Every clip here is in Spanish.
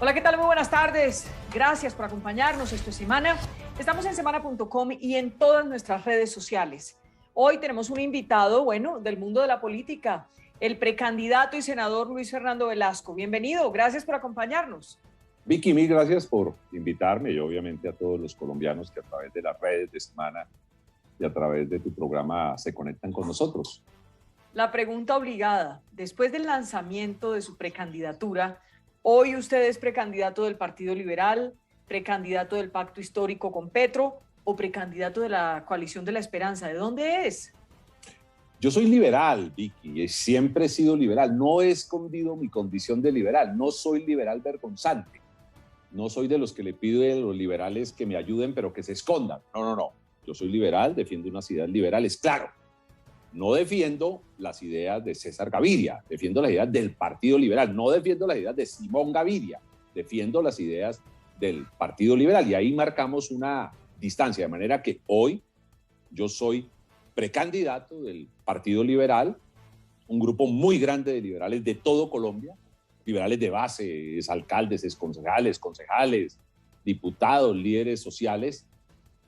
Hola, ¿qué tal? Muy buenas tardes. Gracias por acompañarnos. Esto es Semana. Estamos en semana.com y en todas nuestras redes sociales. Hoy tenemos un invitado, del mundo de la política, el precandidato y senador Luis Fernando Velasco. Bienvenido, gracias por acompañarnos. Vicky, mil gracias por invitarme y obviamente a todos los colombianos que a través de las redes de Semana y a través de tu programa se conectan con nosotros. La pregunta obligada, después del lanzamiento de su precandidatura, hoy usted es precandidato del Partido Liberal, precandidato del Pacto Histórico con Petro o precandidato de la Coalición de la Esperanza. ¿De dónde es? Yo soy liberal, Vicky, y siempre he sido liberal. No he escondido mi condición de liberal. No soy liberal vergonzante. No soy de los que le pido a los liberales que me ayuden, pero que se escondan. No. Yo soy liberal, defiendo unas ideas liberales, claro. No defiendo las ideas de César Gaviria, defiendo las ideas del Partido Liberal, no defiendo las ideas de Simón Gaviria, defiendo las ideas del Partido Liberal y ahí marcamos una distancia, de manera que hoy yo soy precandidato del Partido Liberal, un grupo muy grande de liberales de todo Colombia, liberales de base, alcaldes, exconcejales, concejales, diputados, líderes sociales.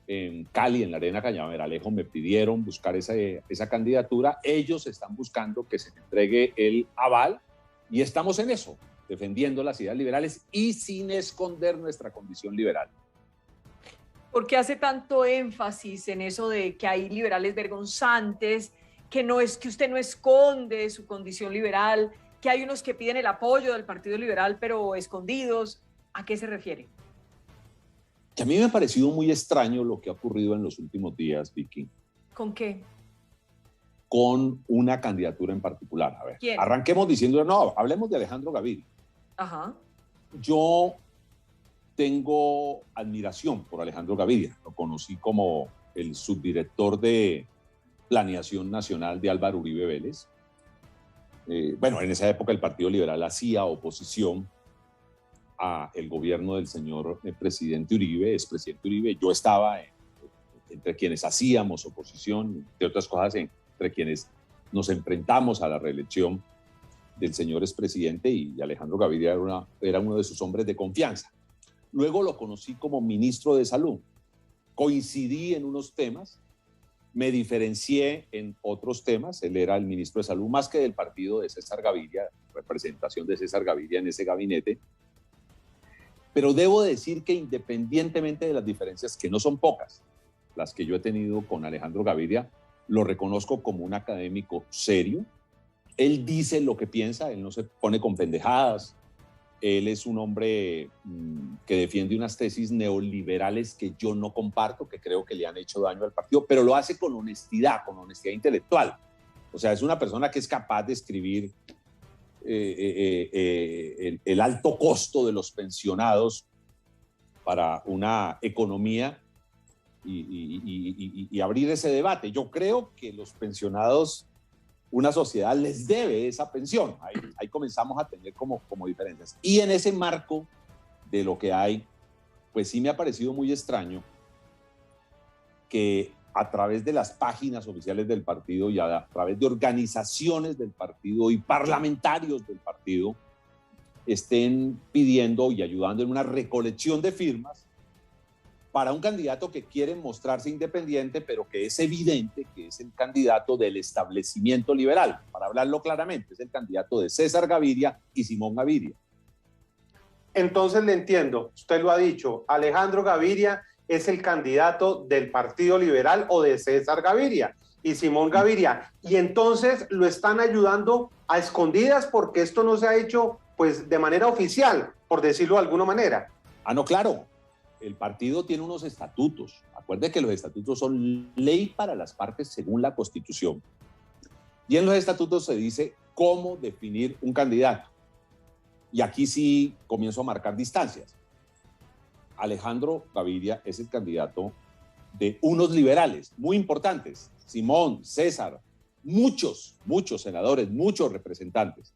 En Cali, en la Arena Cañaveralejo, me pidieron buscar esa candidatura. Ellos están buscando que se me entregue el aval y estamos en eso, defendiendo las ideas liberales y sin esconder nuestra condición liberal. ¿Por qué hace tanto énfasis en eso de que hay liberales vergonzantes, que no es que usted no esconde su condición liberal, que hay unos que piden el apoyo del Partido Liberal pero escondidos? ¿A qué se refiere? Que a mí me ha parecido muy extraño lo que ha ocurrido en los últimos días, Vicky. ¿Con qué? Con una candidatura en particular. A ver, ¿quién? Arranquemos diciendo, no, hablemos de Alejandro Gaviria. Ajá. Yo tengo admiración por Alejandro Gaviria. Lo conocí como el subdirector de Planeación Nacional de Álvaro Uribe Vélez. En esa época el Partido Liberal hacía oposición a el gobierno del señor presidente Uribe, expresidente Uribe. Yo estaba entre quienes hacíamos oposición, de otras cosas, entre quienes nos enfrentamos a la reelección del señor expresidente, y Alejandro Gaviria era uno de sus hombres de confianza. Luego lo conocí como ministro de Salud. Coincidí en unos temas, me diferencié en otros temas. Él era el ministro de Salud más que del partido de César Gaviria, representación de César Gaviria en ese gabinete. Pero debo decir que independientemente de las diferencias, que no son pocas, las que yo he tenido con Alejandro Gaviria, lo reconozco como un académico serio. Él dice lo que piensa, él no se pone con pendejadas. Él es un hombre que defiende unas tesis neoliberales que yo no comparto, que creo que le han hecho daño al partido, pero lo hace con honestidad intelectual. O sea, es una persona que es capaz de escribir el alto costo de los pensionados para una economía y abrir ese debate. Yo creo que los pensionados, una sociedad les debe esa pensión. Ahí comenzamos a tener como diferencias. Y en ese marco de lo que hay, pues sí me ha parecido muy extraño que a través de las páginas oficiales del partido y a través de organizaciones del partido y parlamentarios del partido estén pidiendo y ayudando en una recolección de firmas para un candidato que quiere mostrarse independiente, pero que es evidente que es el candidato del establecimiento liberal. Para hablarlo claramente, es el candidato de César Gaviria y Simón Gaviria. Entonces le entiendo, usted lo ha dicho, Alejandro Gaviria es el candidato del Partido Liberal o de César Gaviria y Simón Gaviria, y entonces lo están ayudando a escondidas porque esto no se ha hecho pues de manera oficial, por decirlo de alguna manera. No, claro, el partido tiene unos estatutos. Acuerde que los estatutos son ley para las partes según la Constitución, y en los estatutos se dice cómo definir un candidato, y aquí sí comienzo a marcar distancias. Alejandro Gaviria es el candidato de unos liberales muy importantes, Simón, César, muchos senadores, muchos representantes.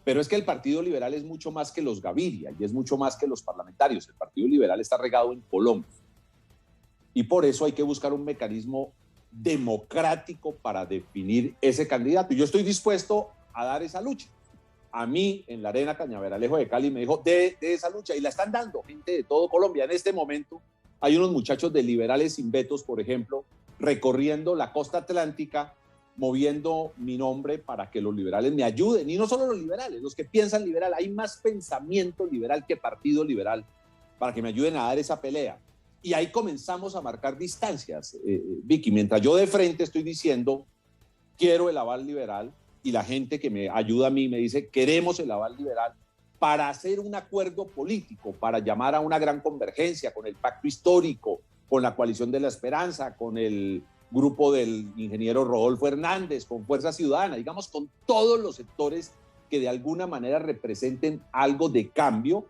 Pero es que el Partido Liberal es mucho más que los Gaviria y es mucho más que los parlamentarios. El Partido Liberal está regado en Colombia. Y por eso hay que buscar un mecanismo democrático para definir ese candidato. Y yo estoy dispuesto a dar esa lucha. a mí en la Arena Cañaveralejo de Cali, me dijo de esa lucha, y la están dando gente de todo Colombia. En este momento hay unos muchachos de Liberales Sin Vetos, por ejemplo, recorriendo la costa atlántica, moviendo mi nombre para que los liberales me ayuden, y no solo los liberales, los que piensan liberal, hay más pensamiento liberal que partido liberal, para que me ayuden a dar esa pelea. Y ahí comenzamos a marcar distancias, Vicky, mientras yo de frente estoy diciendo, quiero el aval liberal, y la gente que me ayuda a mí me dice, queremos el aval liberal, para hacer un acuerdo político, para llamar a una gran convergencia con el pacto histórico, con la coalición de la esperanza, con el grupo del ingeniero Rodolfo Hernández, con Fuerza Ciudadana, digamos, con todos los sectores que de alguna manera representen algo de cambio.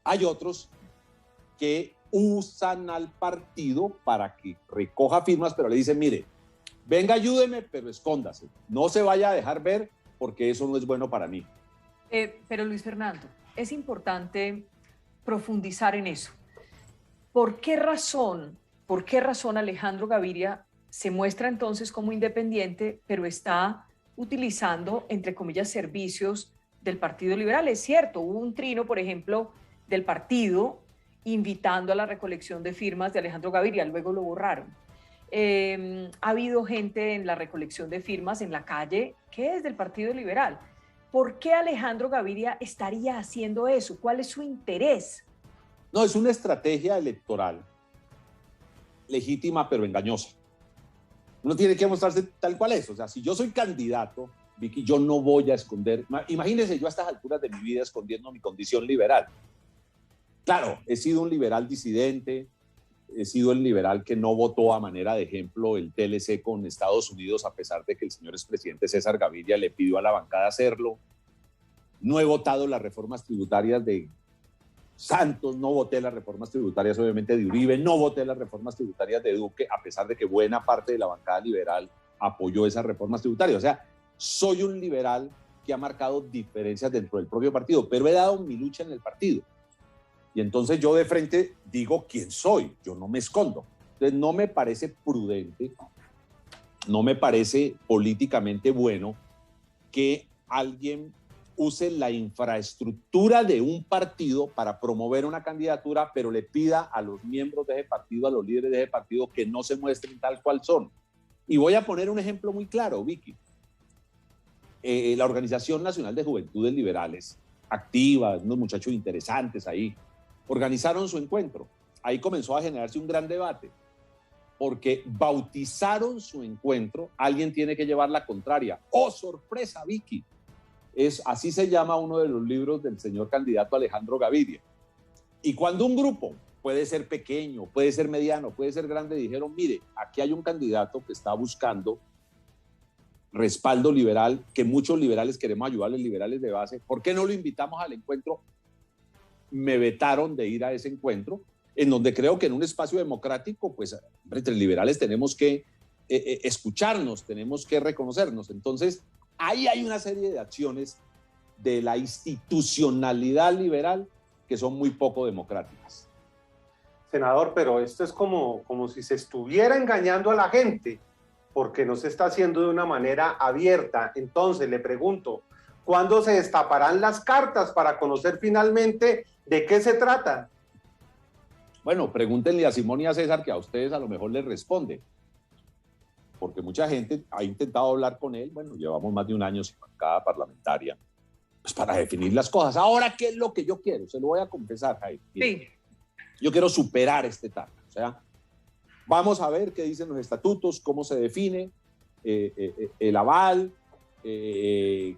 Hay otros que usan al partido para que recoja firmas, pero le dicen, mire, venga, ayúdeme, pero escóndase, no se vaya a dejar ver porque eso no es bueno para mí. Pero Luis Fernando, es importante profundizar en eso. ¿Por qué razón Alejandro Gaviria se muestra entonces como independiente, pero está utilizando, entre comillas, servicios del Partido Liberal? Es cierto, hubo un trino, por ejemplo, del partido invitando a la recolección de firmas de Alejandro Gaviria, luego lo borraron. Ha habido gente en la recolección de firmas en la calle que es del Partido Liberal. ¿Por qué Alejandro Gaviria estaría haciendo eso? ¿Cuál es su interés? No, es una estrategia electoral legítima pero engañosa. Uno tiene que mostrarse tal cual es. O sea, si yo soy candidato, Vicky, yo no voy a esconder. Imagínense yo a estas alturas de mi vida escondiendo mi condición liberal. Claro, he sido un liberal disidente, he sido el liberal que no votó a manera de ejemplo el TLC con Estados Unidos, a pesar de que el señor expresidente César Gaviria le pidió a la bancada hacerlo. No he votado las reformas tributarias de Santos, no voté las reformas tributarias obviamente de Uribe, no voté las reformas tributarias de Duque, a pesar de que buena parte de la bancada liberal apoyó esas reformas tributarias. O sea, soy un liberal que ha marcado diferencias dentro del propio partido, pero he dado mi lucha en el partido. Y entonces yo de frente digo quién soy, yo no me escondo. Entonces no me parece prudente, no me parece políticamente bueno que alguien use la infraestructura de un partido para promover una candidatura, pero le pida a los miembros de ese partido, a los líderes de ese partido, que no se muestren tal cual son. Y voy a poner un ejemplo muy claro, Vicky. La Organización Nacional de Juventudes Liberales, activa, unos muchachos interesantes ahí, organizaron su encuentro. Ahí comenzó a generarse un gran debate, porque bautizaron su encuentro, alguien tiene que llevar la contraria. ¡Oh, sorpresa, Vicky! Así se llama uno de los libros del señor candidato Alejandro Gaviria. Y cuando un grupo, puede ser pequeño, puede ser mediano, puede ser grande, dijeron, mire, aquí hay un candidato que está buscando respaldo liberal, que muchos liberales queremos ayudarles, liberales de base, ¿por qué no lo invitamos al encuentro? Me vetaron de ir a ese encuentro, en donde creo que en un espacio democrático, pues entre liberales tenemos que escucharnos, tenemos que reconocernos. Entonces, ahí hay una serie de acciones de la institucionalidad liberal que son muy poco democráticas. Senador, pero esto es como si se estuviera engañando a la gente, porque no se está haciendo de una manera abierta. Entonces, le pregunto, ¿cuándo se destaparán las cartas para conocer finalmente de qué se trata? Bueno, pregúntenle a Simón y a César, que a ustedes a lo mejor les responde. Porque mucha gente ha intentado hablar con él. Bueno, llevamos más de un año sin bancada parlamentaria, pues para definir las cosas. Ahora, ¿qué es lo que yo quiero? Se lo voy a confesar, Jaime. Sí. Yo quiero superar este etapa. O sea, vamos a ver qué dicen los estatutos, cómo se define el aval,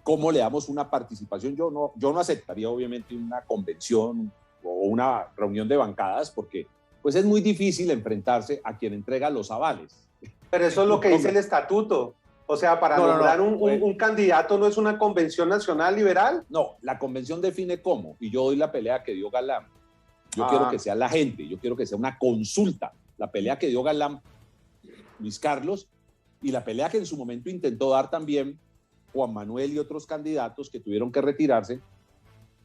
cómo le damos una participación. Yo no aceptaría, obviamente, una convención o una reunión de bancadas, porque pues es muy difícil enfrentarse a quien entrega los avales. Pero eso es lo que dice el estatuto. O sea, para nombrar un candidato no es una convención nacional liberal. No, la convención define cómo, y yo doy la pelea que dio Galán. Yo quiero que sea la gente, yo quiero que sea una consulta. La pelea que dio Galán, Luis Carlos, y la pelea que en su momento intentó dar también Juan Manuel y otros candidatos que tuvieron que retirarse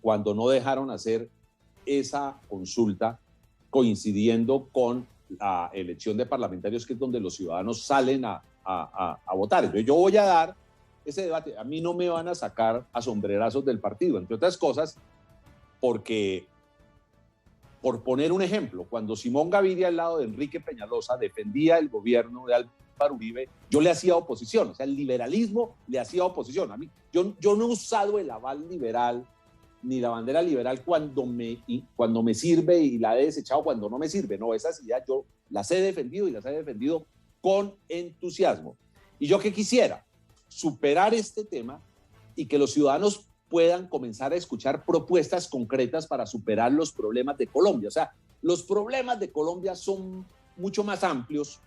cuando no dejaron hacer esa consulta coincidiendo con la elección de parlamentarios, que es donde los ciudadanos salen a votar. Entonces yo voy a dar ese debate. A mí no me van a sacar a sombrerazos del partido, entre otras cosas, porque, por poner un ejemplo, cuando Simón Gaviria al lado de Enrique Peñalosa defendía el gobierno de Álvaro Uribe, yo le hacía oposición, o sea, el liberalismo le hacía oposición. A mí, yo no he usado el aval liberal ni la bandera liberal cuando me sirve y la he desechado cuando no me sirve. No, esas ideas yo las he defendido y las he defendido con entusiasmo. Y yo que quisiera superar este tema y que los ciudadanos puedan comenzar a escuchar propuestas concretas para superar los problemas de Colombia. O sea, los problemas de Colombia son mucho más amplios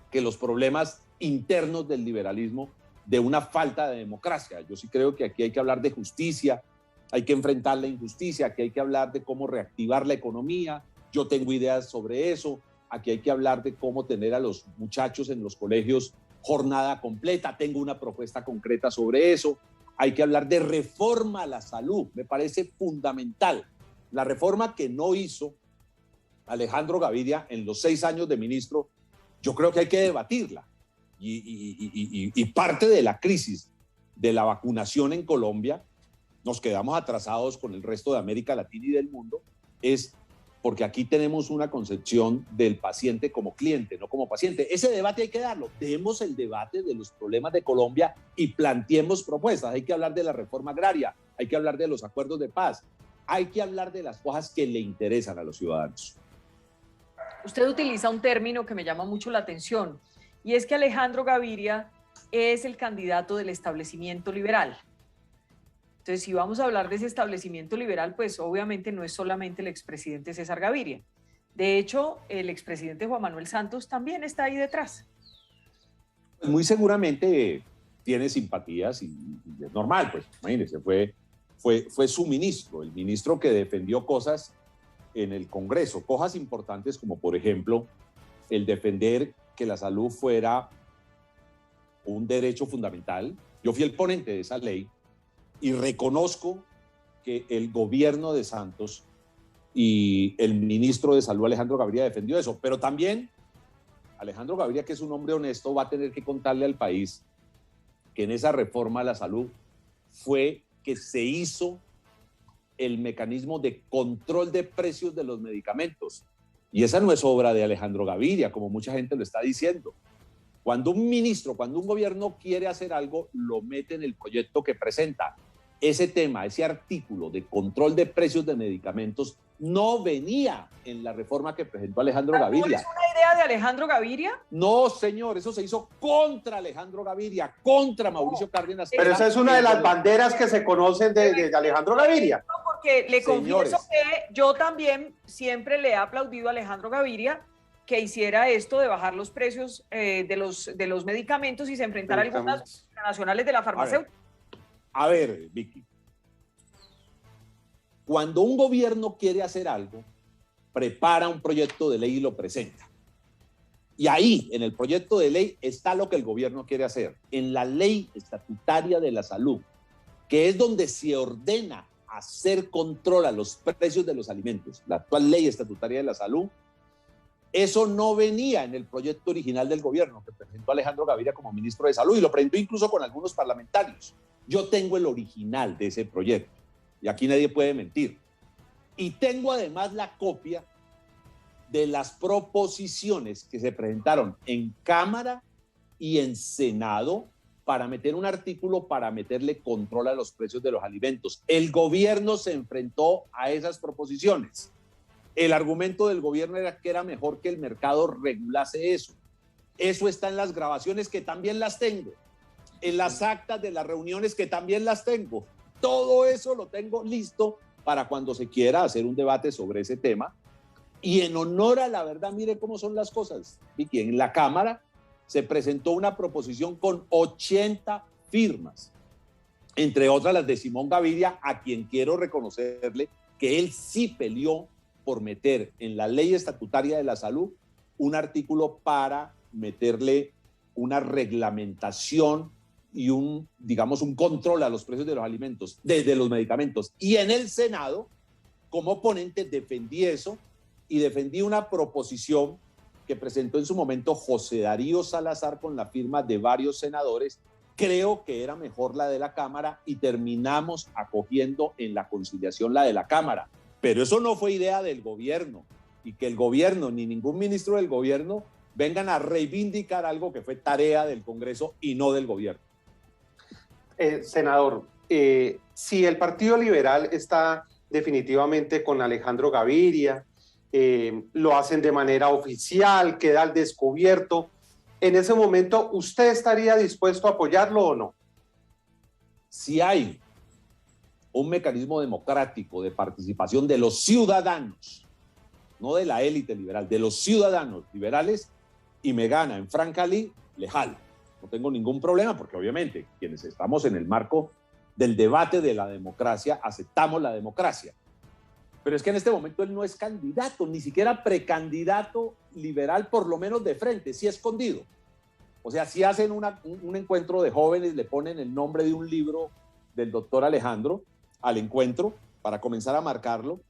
que los problemas internos del liberalismo, de una falta de democracia. Yo sí creo que aquí hay que hablar de justicia, hay que enfrentar la injusticia, aquí hay que hablar de cómo reactivar la economía. Yo tengo ideas sobre eso. Aquí hay que hablar de cómo tener a los muchachos en los colegios jornada completa. Tengo una propuesta concreta sobre eso. Hay que hablar de reforma a la salud. Me parece fundamental. La reforma que no hizo Alejandro Gaviria en los 6 años de ministro, yo creo que hay que debatirla. Y parte de la crisis de la vacunación en Colombia, nos quedamos atrasados con el resto de América Latina y del mundo, es porque aquí tenemos una concepción del paciente como cliente, no como paciente. Ese debate hay que darlo. Demos el debate de los problemas de Colombia y planteemos propuestas. Hay que hablar de la reforma agraria, hay que hablar de los acuerdos de paz, hay que hablar de las cosas que le interesan a los ciudadanos. Usted utiliza un término que me llama mucho la atención, y es que Alejandro Gaviria es el candidato del establecimiento liberal. Entonces, si vamos a hablar de ese establecimiento liberal, pues obviamente no es solamente el expresidente César Gaviria. De hecho, el expresidente Juan Manuel Santos también está ahí detrás. Muy seguramente tiene simpatías y es normal, pues imagínense, fue su ministro, el ministro que defendió cosas en el Congreso, cosas importantes como, por ejemplo, el defender que la salud fuera un derecho fundamental. Yo fui el ponente de esa ley y reconozco que el gobierno de Santos y el ministro de Salud, Alejandro Gaviria, defendió eso. Pero también Alejandro Gaviria, que es un hombre honesto, va a tener que contarle al país que en esa reforma a la salud fue que se hizo el mecanismo de control de precios de los medicamentos. Y esa no es obra de Alejandro Gaviria, como mucha gente lo está diciendo. Cuando un ministro, cuando un gobierno quiere hacer algo, lo mete en el proyecto que presenta. Ese tema, ese artículo de control de precios de medicamentos no venía en la reforma que presentó Alejandro Gaviria. ¿Es una idea de Alejandro Gaviria? No, señor, eso se hizo contra Alejandro Gaviria, contra Mauricio Cárdenas. Pero esa es una de las banderas que se conocen de Alejandro Gaviria. Porque le confieso que yo también siempre le he aplaudido a Alejandro Gaviria que hiciera esto de bajar los precios de los medicamentos y se enfrentara a algunas nacionales de la farmacéutica. A ver, Vicky, cuando un gobierno quiere hacer algo, prepara un proyecto de ley y lo presenta. Y ahí, en el proyecto de ley, está lo que el gobierno quiere hacer. En la ley estatutaria de la salud, que es donde se ordena hacer control a los precios de los alimentos, la actual ley estatutaria de la salud, eso no venía en el proyecto original del gobierno que presentó Alejandro Gaviria como ministro de Salud y lo presentó incluso con algunos parlamentarios. Yo tengo el original de ese proyecto y aquí nadie puede mentir. Y tengo además la copia de las proposiciones que se presentaron en Cámara y en Senado para meter un artículo para meterle control a los precios de los alimentos. El gobierno se enfrentó a esas proposiciones. El argumento del gobierno era que era mejor que el mercado regulase eso. Eso está en las grabaciones que también las tengo, en las actas de las reuniones que también las tengo. Todo eso lo tengo listo para cuando se quiera hacer un debate sobre ese tema. Y en honor a la verdad, mire cómo son las cosas, Vicky. En la Cámara se presentó una proposición con 80 firmas, entre otras las de Simón Gaviria, a quien quiero reconocerle que él sí peleó por meter en la ley estatutaria de la salud un artículo para meterle una reglamentación y un control a los precios de los alimentos, desde los medicamentos. Y en el Senado, como ponente, defendí eso y defendí una proposición que presentó en su momento José Darío Salazar con la firma de varios senadores creo que era mejor la de la Cámara y terminamos acogiendo en la conciliación la de la Cámara. Pero eso no fue idea del gobierno, y que el gobierno ni ningún ministro del gobierno vengan a reivindicar algo que fue tarea del Congreso y no del gobierno. Senador, si el Partido Liberal está definitivamente con Alejandro Gaviria, lo hacen de manera oficial, queda al descubierto, en ese momento, ¿usted estaría dispuesto a apoyarlo o no? Si hay un mecanismo democrático de participación de los ciudadanos, no de la élite liberal, de los ciudadanos liberales, y me gana en Francalí, le jalo. No tengo ningún problema, porque obviamente quienes estamos en el marco del debate de la democracia, aceptamos la democracia. Pero es que en este momento él no es candidato, ni siquiera precandidato liberal, por lo menos de frente, sí escondido. O sea, si hacen un encuentro de jóvenes, le ponen el nombre de un libro del doctor Alejandro al encuentro para comenzar a marcarlo,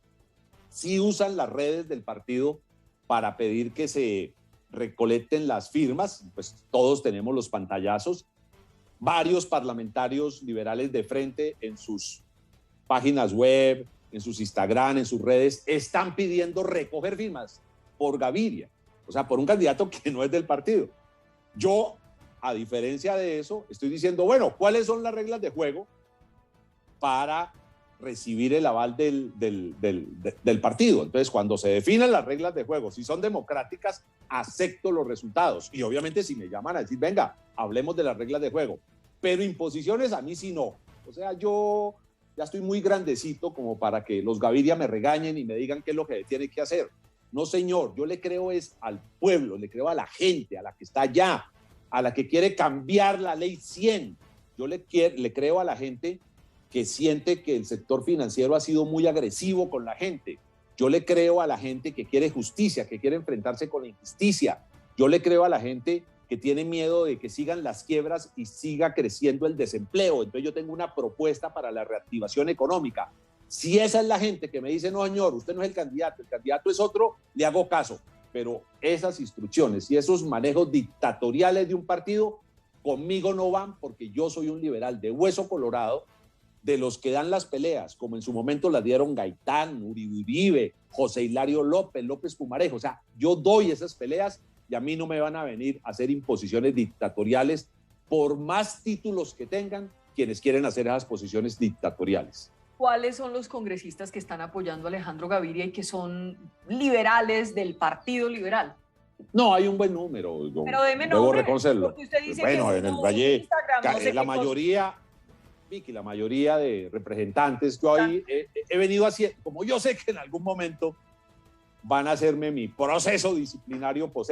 sí usan las redes del partido para pedir que se recolecten las firmas, pues todos tenemos los pantallazos, varios parlamentarios liberales de frente en sus páginas web, en sus Instagram, en sus redes, están pidiendo recoger firmas por Gaviria, o sea, por un candidato que no es del partido. Yo, a diferencia de eso, estoy diciendo, bueno, ¿cuáles son las reglas de juego para recibir el aval del partido? Entonces, cuando se definan las reglas de juego, si son democráticas, acepto los resultados. Y obviamente si me llaman a decir, venga, hablemos de las reglas de juego. Pero imposiciones a mí sí no. O sea, yo ya estoy muy grandecito como para que los Gaviria me regañen y me digan qué es lo que tiene que hacer. No, señor, yo le creo es al pueblo, le creo a la gente, a la que está allá, a la que quiere cambiar la ley 100. Yo le creo a la gente que siente que el sector financiero ha sido muy agresivo con la gente. Yo le creo a la gente que quiere justicia, que quiere enfrentarse con la injusticia. Yo le creo a la gente que tiene miedo de que sigan las quiebras y siga creciendo el desempleo. Entonces yo tengo una propuesta para la reactivación económica. Si esa es la gente que me dice, no señor, usted no es el candidato es otro, le hago caso. Pero esas instrucciones y esos manejos dictatoriales de un partido conmigo no van, porque yo soy un liberal de hueso colorado, de los que dan las peleas, como en su momento las dieron Gaitán, Uribe, José Hilario López, López Pumarejo. O sea, yo doy esas peleas y a mí no me van a venir a hacer imposiciones dictatoriales por más títulos que tengan quienes quieren hacer esas posiciones dictatoriales. ¿Cuáles son los congresistas que están apoyando a Alejandro Gaviria y que son liberales del Partido Liberal? No, hay un buen número. Pero deme debo nombre, reconocerlo. porque usted dice bueno, que en el Valle, Instagram, no sé la mayoría, Vicky, la mayoría de representantes, yo ahí he venido haciendo, como yo sé que en algún momento van a hacerme mi proceso disciplinario por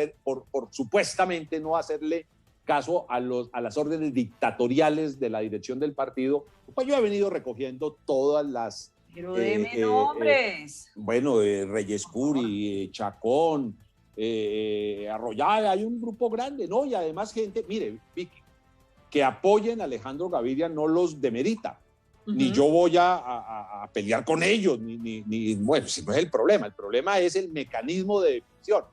supuestamente no hacerle caso a las órdenes dictatoriales de la dirección del partido, pues yo he venido recogiendo todas las... Pero deme nombres. Bueno, Reyes Curi, Chacón, Arroyave, hay un grupo grande, ¿no? Y además gente, mire, Vicky, que apoyen a Alejandro Gaviria no los demerita. Ni yo voy a pelear con ellos, bueno, si no es el problema es el mecanismo de definición.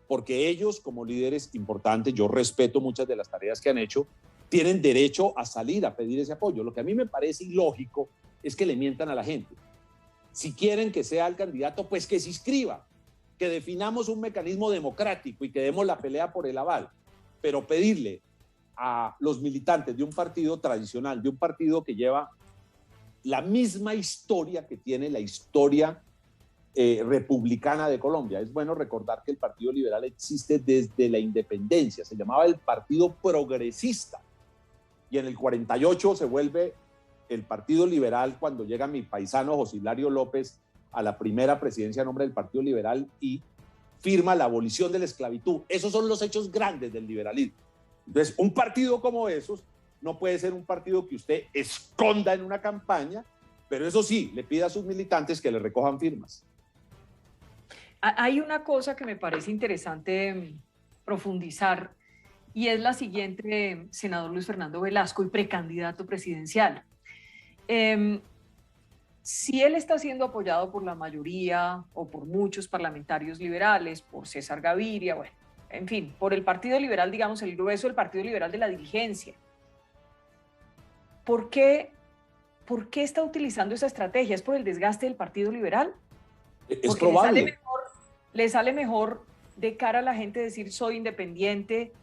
Porque ellos, como líderes importantes, yo respeto muchas de las tareas que han hecho, tienen derecho a salir a pedir ese apoyo. Lo que a mí me parece ilógico es que le mientan a la gente. Si quieren que sea el candidato, pues que se inscriba, que definamos un mecanismo democrático y que demos la pelea por el aval. Pero pedirle a los militantes de un partido tradicional, de un partido que lleva la misma historia que tiene la historia republicana de Colombia. Es bueno recordar que el Partido Liberal existe desde la independencia, se llamaba el Partido Progresista y en el 48 se vuelve el Partido Liberal cuando llega mi paisano José Hilario López a la primera presidencia en nombre del Partido Liberal y firma la abolición de la esclavitud. Esos son los hechos grandes del liberalismo. Entonces, un partido como esos no puede ser un partido que usted esconda en una campaña, pero eso sí, le pida a sus militantes que le recojan firmas. Hay una cosa que me parece interesante profundizar y es la siguiente, senador Luis Fernando Velasco y precandidato presidencial. Si él está siendo apoyado por la mayoría o por muchos parlamentarios liberales, por César Gaviria, bueno, en fin, por el Partido Liberal, digamos, el grueso del Partido Liberal de la dirigencia, ¿Por qué está utilizando esa estrategia? ¿Es por el desgaste del Partido Liberal? Es Porque probable. le sale mejor de cara a la gente decir soy independiente,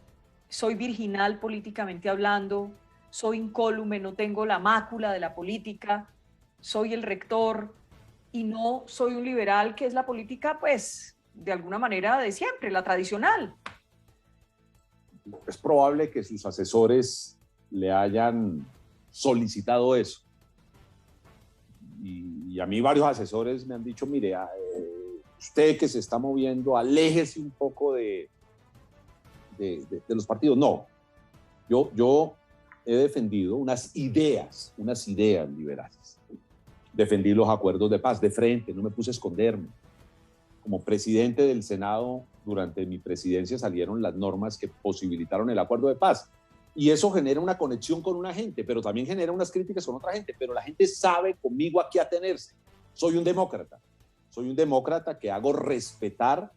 soy virginal políticamente hablando, soy incólume, no tengo la mácula de la política, soy el rector y no soy un liberal, que es la política, pues, de alguna manera de siempre, la tradicional. Es probable que sus asesores le hayan solicitado eso. Y a mí varios asesores me han dicho, mire, usted que se está moviendo, aléjese un poco de los partidos. No, yo he defendido unas ideas liberales. Defendí los acuerdos de paz de frente, no me puse a esconderme. Como presidente del Senado, durante mi presidencia salieron las normas que posibilitaron el acuerdo de paz. Y eso genera una conexión con una gente, pero también genera unas críticas con otra gente. Pero la gente sabe conmigo a qué atenerse. Soy un demócrata que hago respetar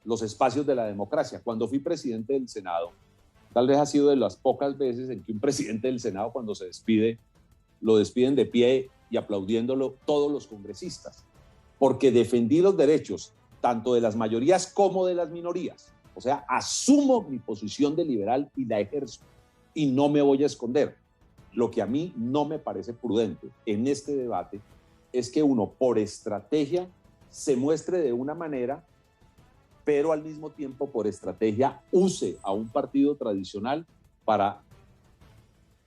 los espacios de la democracia. Cuando fui presidente del Senado, tal vez ha sido de las pocas veces en que un presidente del Senado, cuando se despide, lo despiden de pie y aplaudiéndolo todos los congresistas, porque defendí los derechos tanto de las mayorías como de las minorías. O sea, asumo mi posición de liberal y la ejerzo y no me voy a esconder. Lo que a mí no me parece prudente en este debate es que uno, por estrategia, se muestre de una manera, pero al mismo tiempo, por estrategia, use a un partido tradicional para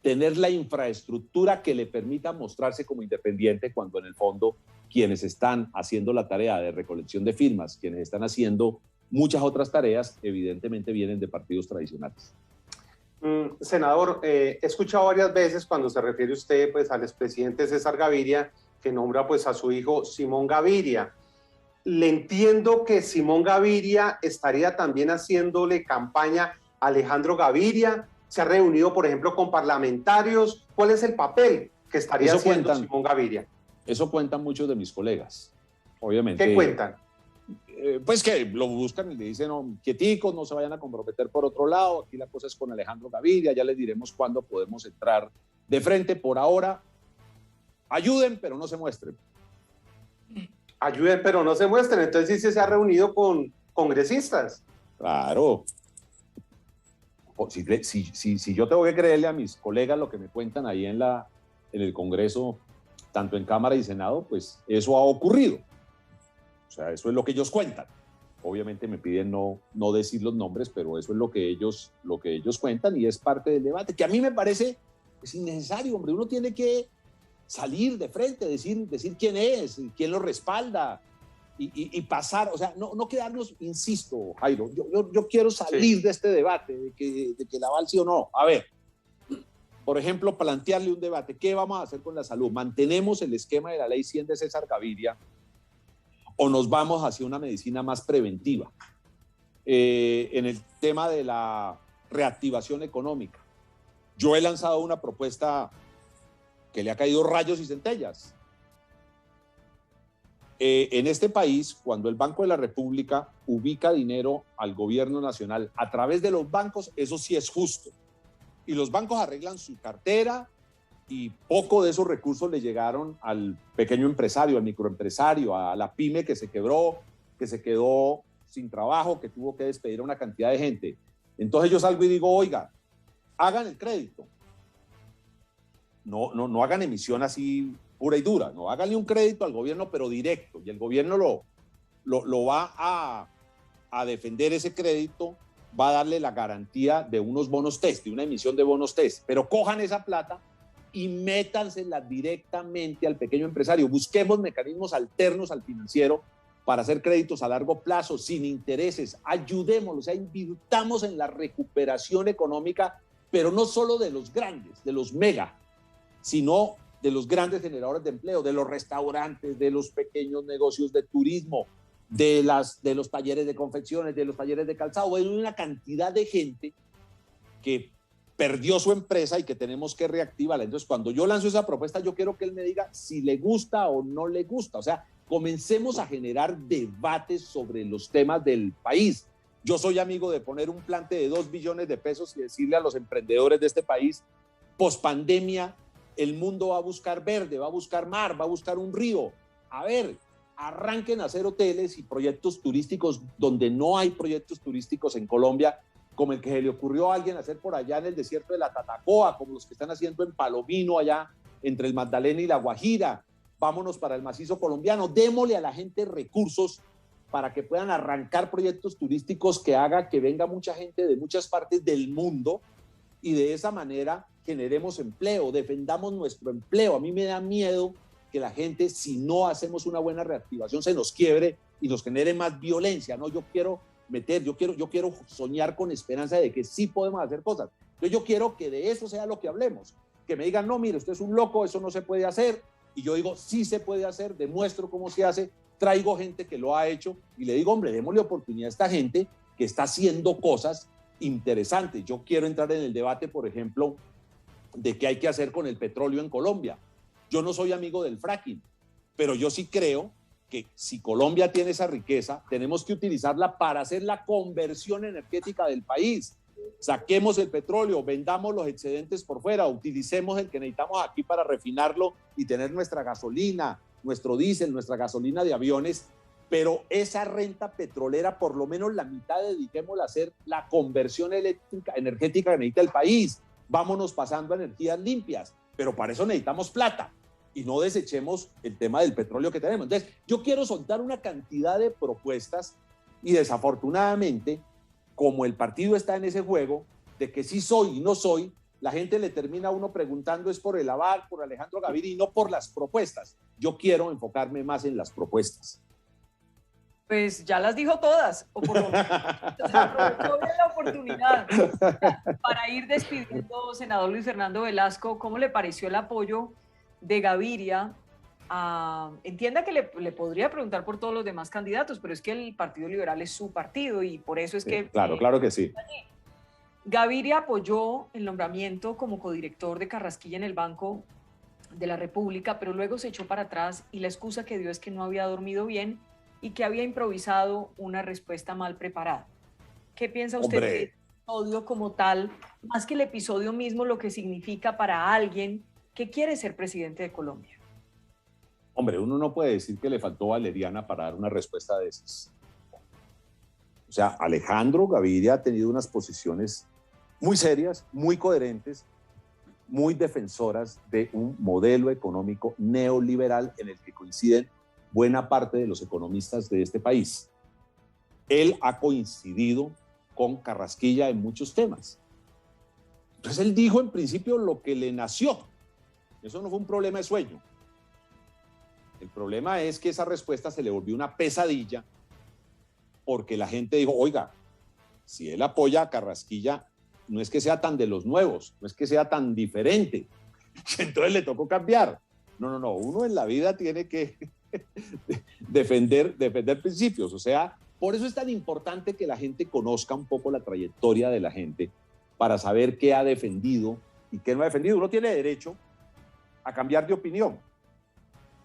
tener la infraestructura que le permita mostrarse como independiente, cuando en el fondo quienes están haciendo la tarea de recolección de firmas, quienes están haciendo muchas otras tareas, evidentemente vienen de partidos tradicionales. Senador, he escuchado varias veces cuando se refiere usted pues, al expresidente César Gaviria, que nombra pues, a su hijo Simón Gaviria. Le entiendo que Simón Gaviria estaría también haciéndole campaña a Alejandro Gaviria. ¿Se ha reunido, por ejemplo, con parlamentarios? ¿Cuál es el papel que estaría haciendo Simón Gaviria? Eso cuentan muchos de mis colegas, obviamente. ¿Qué cuentan? Pues que lo buscan y le dicen, no, quieticos, no se vayan a comprometer por otro lado, aquí la cosa es con Alejandro Gaviria, ya les diremos cuándo podemos entrar de frente. Por ahora, ayuden, pero no se muestren. Ayuden, pero no se muestren. Entonces sí se ha reunido con congresistas. Claro. Si yo tengo que creerle a mis colegas lo que me cuentan ahí en el Congreso, tanto en Cámara y Senado, pues eso ha ocurrido. O sea, eso es lo que ellos cuentan. Obviamente me piden no decir los nombres, pero eso es lo que ellos cuentan y es parte del debate, que a mí me parece es innecesario, hombre. Uno tiene que salir de frente, decir quién es, quién lo respalda y pasar, o sea, no quedarnos, insisto, Jairo, yo quiero salir de este debate, de que el aval sí o no. A ver, por ejemplo, plantearle un debate, ¿qué vamos a hacer con la salud? ¿Mantenemos el esquema de la Ley 100 de César Gaviria o nos vamos hacia una medicina más preventiva? En el tema de la reactivación económica, yo he lanzado una propuesta que le ha caído rayos y centellas. En este país, cuando el Banco de la República ubica dinero al gobierno nacional a través de los bancos, eso sí es justo. Y los bancos arreglan su cartera y poco de esos recursos le llegaron al pequeño empresario, al microempresario, a la pyme que se quebró, que se quedó sin trabajo, que tuvo que despedir a una cantidad de gente. Entonces yo salgo y digo, oiga, hagan el crédito. No hagan emisión así pura y dura, no, háganle un crédito al gobierno, pero directo, y el gobierno lo va a defender ese crédito, va a darle la garantía de unos bonos test, de una emisión de bonos test, pero cojan esa plata y métansela directamente al pequeño empresario. Busquemos mecanismos alternos al financiero para hacer créditos a largo plazo, sin intereses, ayudémoslos, o sea, invirtamos en la recuperación económica, pero no solo de los grandes, de los mega, sino de los grandes generadores de empleo, de los restaurantes, de los pequeños negocios de turismo, de los talleres de confecciones, de los talleres de calzado. Hay una cantidad de gente que perdió su empresa y que tenemos que reactivarla. Entonces, cuando yo lanzo esa propuesta, yo quiero que él me diga si le gusta o no le gusta. O sea, comencemos a generar debates sobre los temas del país. Yo soy amigo de poner un plante de 2 billones de pesos y decirle a los emprendedores de este país, Pospandemia, el mundo va a buscar verde, va a buscar mar, va a buscar un río. A ver, arranquen a hacer hoteles y proyectos turísticos donde no hay proyectos turísticos en Colombia, como el que se le ocurrió a alguien hacer por allá en el desierto de la Tatacoa, como los que están haciendo en Palomino, allá entre el Magdalena y la Guajira. Vámonos para el macizo colombiano, démosle a la gente recursos para que puedan arrancar proyectos turísticos que haga que venga mucha gente de muchas partes del mundo y de esa manera generemos empleo, defendamos nuestro empleo. A mí me da miedo que la gente, si no hacemos una buena reactivación, se nos quiebre y nos genere más violencia, ¿no? Yo quiero soñar con esperanza de que sí podemos hacer cosas. Yo quiero que de eso sea lo que hablemos, que me digan, no, mire, usted es un loco, eso no se puede hacer, y yo digo, sí se puede hacer, demuestro cómo se hace, traigo gente que lo ha hecho, y le digo, hombre, démosle oportunidad a esta gente que está haciendo cosas interesantes. Yo quiero entrar en el debate, por ejemplo, de qué hay que hacer con el petróleo en Colombia. Yo no soy amigo del fracking, pero yo sí creo que si Colombia tiene esa riqueza, tenemos que utilizarla para hacer la conversión energética del país. Saquemos el petróleo, vendamos los excedentes por fuera, utilicemos el que necesitamos aquí para refinarlo y tener nuestra gasolina, nuestro diésel, nuestra gasolina de aviones, pero esa renta petrolera, por lo menos la mitad, dediquémosla a hacer la conversión energética que necesita el país. Vámonos pasando a energías limpias, pero para eso necesitamos plata. Y no desechemos el tema del petróleo que tenemos. Entonces, yo quiero soltar una cantidad de propuestas y desafortunadamente, como el partido está en ese juego de que sí soy y no soy, la gente le termina a uno preguntando es por el aval, por Alejandro Gaviria y no por las propuestas. Yo quiero enfocarme más en las propuestas. Pues ya las dijo todas, o por lo menos aprovechó bien la oportunidad. Para ir despidiendo, senador Luis Fernando Velasco, ¿cómo le pareció el apoyo de Gaviria? Entienda que le podría preguntar por todos los demás candidatos, pero es que el Partido Liberal es su partido y por eso es que... Claro que sí. Gaviria apoyó el nombramiento como codirector de Carrasquilla en el Banco de la República, pero luego se echó para atrás y la excusa que dio es que no había dormido bien y que había improvisado una respuesta mal preparada. ¿Qué piensa usted del episodio como tal, más que el episodio mismo, lo que significa para alguien que quiere ser presidente de Colombia? Hombre, uno no puede decir que le faltó valeriana para dar una respuesta de esas. O sea, Alejandro Gaviria ha tenido unas posiciones muy serias, muy coherentes, muy defensoras de un modelo económico neoliberal en el que coinciden buena parte de los economistas de este país. Él ha coincidido con Carrasquilla en muchos temas. Entonces él dijo en principio lo que le nació. Eso no fue un problema de sueño. El problema es que esa respuesta se le volvió una pesadilla porque la gente dijo, oiga, si él apoya a Carrasquilla, no es que sea tan de los nuevos, no es que sea tan diferente. Entonces le tocó cambiar. No, uno en la vida tiene que defender principios. O sea, por eso es tan importante que la gente conozca un poco la trayectoria de la gente para saber qué ha defendido y qué no ha defendido. Uno tiene derecho a cambiar de opinión,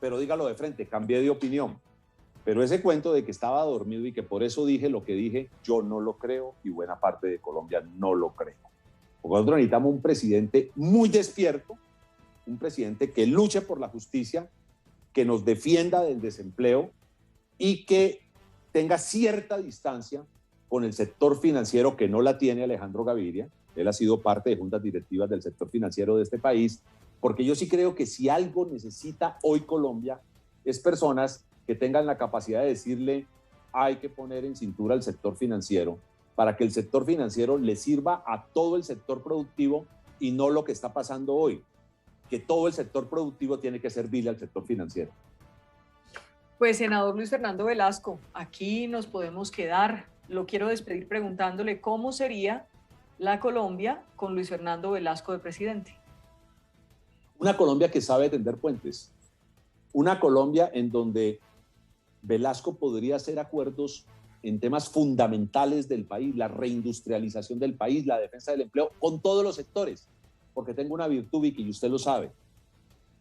pero dígalo de frente, cambié de opinión. Pero ese cuento de que estaba dormido y que por eso dije lo que dije, yo no lo creo y buena parte de Colombia no lo creo. Porque nosotros necesitamos un presidente muy despierto, un presidente que luche por la justicia, que nos defienda del desempleo y que tenga cierta distancia con el sector financiero que no la tiene Alejandro Gaviria. Él ha sido parte de juntas directivas del sector financiero de este país, porque yo sí creo que si algo necesita hoy Colombia es personas que tengan la capacidad de decirle hay que poner en cintura al sector financiero para que el sector financiero le sirva a todo el sector productivo y no lo que está pasando hoy, que todo el sector productivo tiene que servirle al sector financiero. Pues, senador Luis Fernando Velasco, aquí nos podemos quedar. Lo quiero despedir preguntándole cómo sería la Colombia con Luis Fernando Velasco de presidente. Una Colombia que sabe tender puentes. Una Colombia en donde Velasco podría hacer acuerdos en temas fundamentales del país, la reindustrialización del país, la defensa del empleo, con todos los sectores. Porque tengo una virtud, Vicky, y usted lo sabe.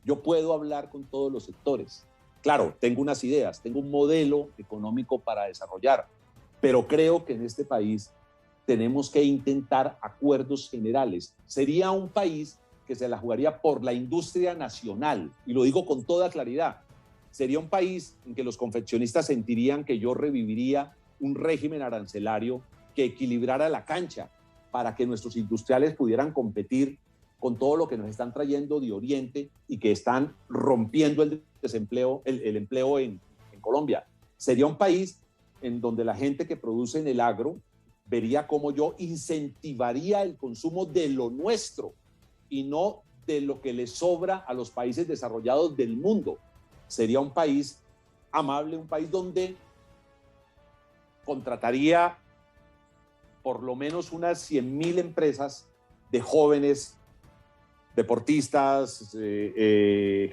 Yo puedo hablar con todos los sectores. Claro, tengo unas ideas, tengo un modelo económico para desarrollar, pero creo que en este país tenemos que intentar acuerdos generales. Sería un país que se la jugaría por la industria nacional, y lo digo con toda claridad. Sería un país en que los confeccionistas sentirían que yo reviviría un régimen arancelario que equilibrara la cancha para que nuestros industriales pudieran competir con todo lo que nos están trayendo de Oriente y que están rompiendo el desempleo, el empleo en Colombia. Sería un país en donde la gente que produce en el agro vería cómo yo incentivaría el consumo de lo nuestro y no de lo que le sobra a los países desarrollados del mundo. Sería un país amable, un país donde contrataría por lo menos unas 100,000 empresas de jóvenes, deportistas,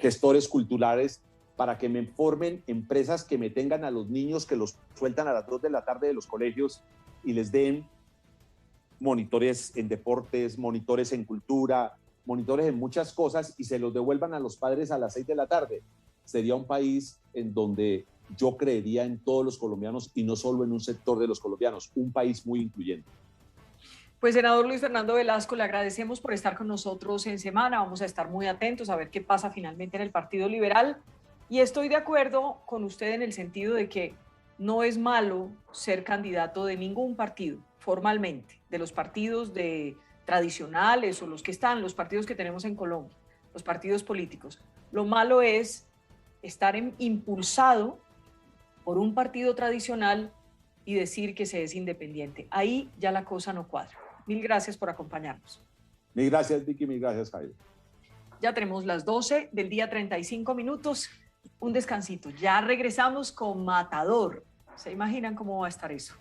gestores culturales, para que me formen empresas que me tengan a los niños que los sueltan a las 2 de la tarde de los colegios y les den monitores en deportes, monitores en cultura, monitores en muchas cosas y se los devuelvan a los padres a las 6 de la tarde. Sería un país en donde yo creería en todos los colombianos y no solo en un sector de los colombianos, un país muy incluyente. Pues, senador Luis Fernando Velasco, le agradecemos por estar con nosotros en Semana. Vamos a estar muy atentos a ver qué pasa finalmente en el Partido Liberal. Y estoy de acuerdo con usted en el sentido de que no es malo ser candidato de ningún partido, formalmente, de los partidos tradicionales o los partidos que tenemos en Colombia, los partidos políticos. Lo malo es estar impulsado por un partido tradicional y decir que se es independiente. Ahí ya la cosa no cuadra. Mil gracias por acompañarnos. Mil gracias, Vicky, mil gracias, Jairo. Ya tenemos las 12 del día, 35 minutos. Un descansito. Ya regresamos con Matador. ¿Se imaginan cómo va a estar eso?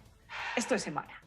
Esto es Semana.